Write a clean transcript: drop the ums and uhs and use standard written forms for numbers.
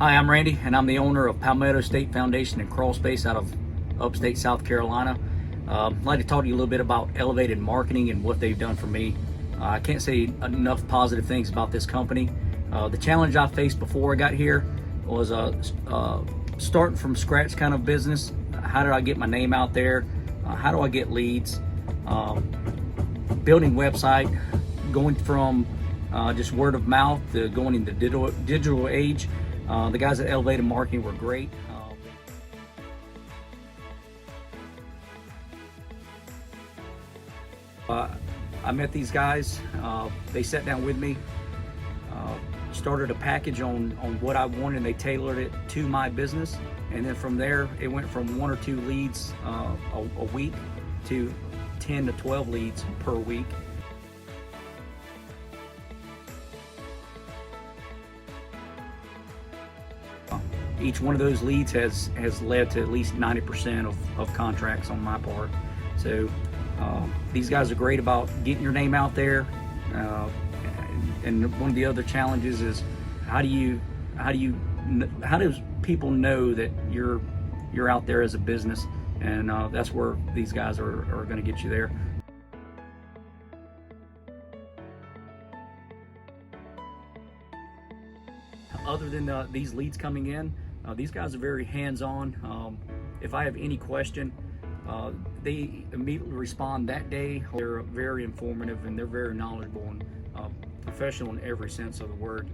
Hi, I'm Randy, and I'm the owner of Palmetto State Foundation and Crawlspace out of upstate South Carolina. I'd like to talk to you a little bit about elevated marketing and what they've done for me. I can't say enough positive things about this company. The challenge I faced before I got here was starting from scratch kind of business. How did I get my name out there? How do I get leads? Building website, going from just word of mouth to going into digital age. The guys at Elevated Marketing were great. I met these guys. They sat down with me, started a package on what I wanted, and they tailored it to my business. And then from there, it went from 1 or 2 leads a week to 10 to 12 leads per week. Each one of those leads has led to at least 90% of contracts on my part. So these guys are great about getting your name out there. And one of the other challenges is how do people know that you're out there as a business? And that's where these guys are going to get you there. Other than these leads coming in, these guys are very hands-on. If I have any question, they immediately respond that day. They're very informative and they're very knowledgeable and professional in every sense of the word.